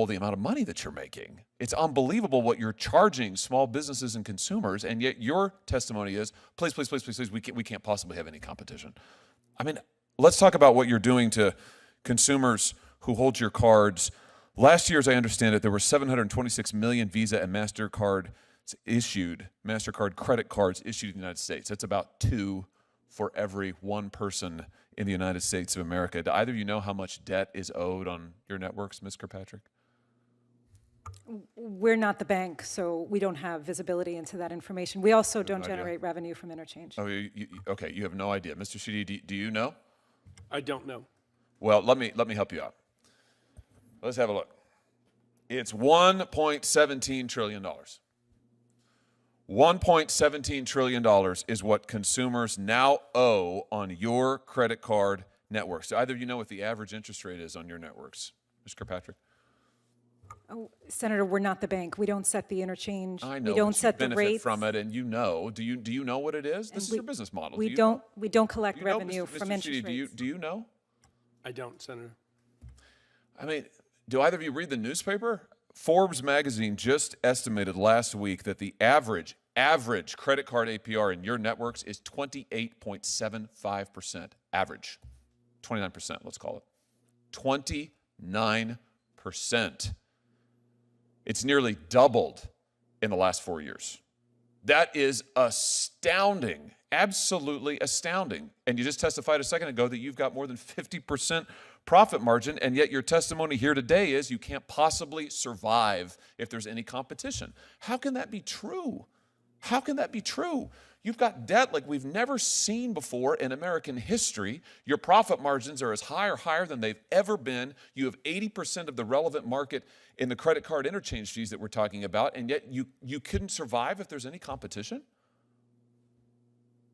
unbelievable the amount of money that you're making. It's unbelievable what you're charging small businesses and consumers, and yet your testimony is, please, we can't possibly have any competition. I mean, let's talk about what you're doing to consumers who hold your cards. Last year, as I understand it, there were 726 million Visa and MasterCard credit cards issued in the United States. That's about 2 for every 1 person in the United States of America. Do either of you know how much debt is owed on your networks, Ms. Kirkpatrick? We're not the bank, so we don't have visibility into that information. We also don't generate revenue from interchange. Oh, okay, you have no idea. Mr. Sheedy, do you know? I don't know. Well, let me help you out. Let's have a look. It's $1.17 trillion. $1.17 trillion is what consumers now owe on your credit card networks. Do either of you know what the average interest rate is on your networks? Mr. Kirkpatrick? Oh, Senator, we're not the bank. We don't set the interchange. I know, we don't set the benefit rates from it, and you know. Do you know what it is? This is your business model. We don't collect revenue from interest rates. Do you know? I don't, Senator. I mean, do either of you read the newspaper? Forbes magazine just estimated last week that the average credit card APR in your networks is 28.75%. Average. 29%, let's call it. 29%. It's nearly doubled in the last 4 years. That is astounding, absolutely astounding. And you just testified a second ago that you've got more than 50% profit margin, and yet your testimony here today is you can't possibly survive if there's any competition. How can that be true? How can that be true? You've got debt like we've never seen before in American history. Your profit margins are as high or higher than they've ever been. You have 80% of the relevant market in the credit card interchange fees that we're talking about, and yet you couldn't survive if there's any competition?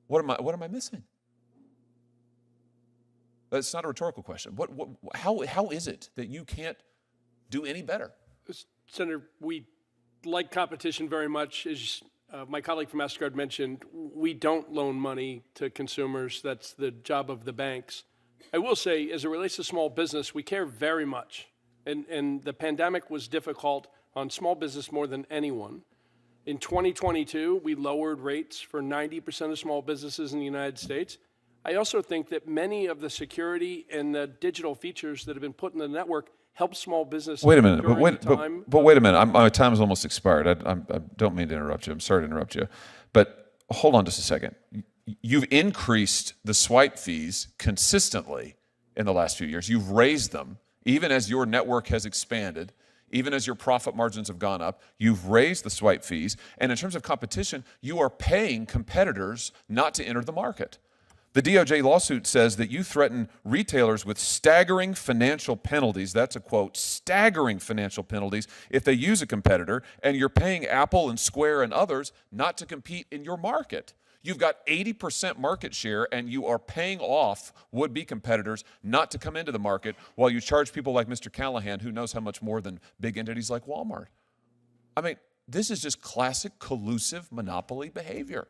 What am I missing? That's not a rhetorical question. How is it that you can't do any better? Senator, we like competition very much. As my colleague from MasterCard mentioned, we don't loan money to consumers. That's the job of the banks. I will say, as it relates to small business, we care very much. And the pandemic was difficult on small business more than anyone. In 2022, we lowered rates for 90% of small businesses in the United States. I also think that many of the security and the digital features that have been put in the network help small business. Wait a minute, but wait a minute. My time is almost expired. I don't mean to interrupt you. I'm sorry to interrupt you. But hold on just a second. You've increased the swipe fees consistently in the last few years. You've raised them, even as your network has expanded, even as your profit margins have gone up. You've raised the swipe fees. And in terms of competition, you are paying competitors not to enter the market. The DOJ lawsuit says that you threaten retailers with staggering financial penalties. That's a quote, staggering financial penalties if they use a competitor, and you're paying Apple and Square and others not to compete in your market. You've got 80% market share, and you are paying off would-be competitors not to come into the market while you charge people like Mr. Callahan, who knows how much more than big entities like Walmart. I mean, this is just classic collusive monopoly behavior.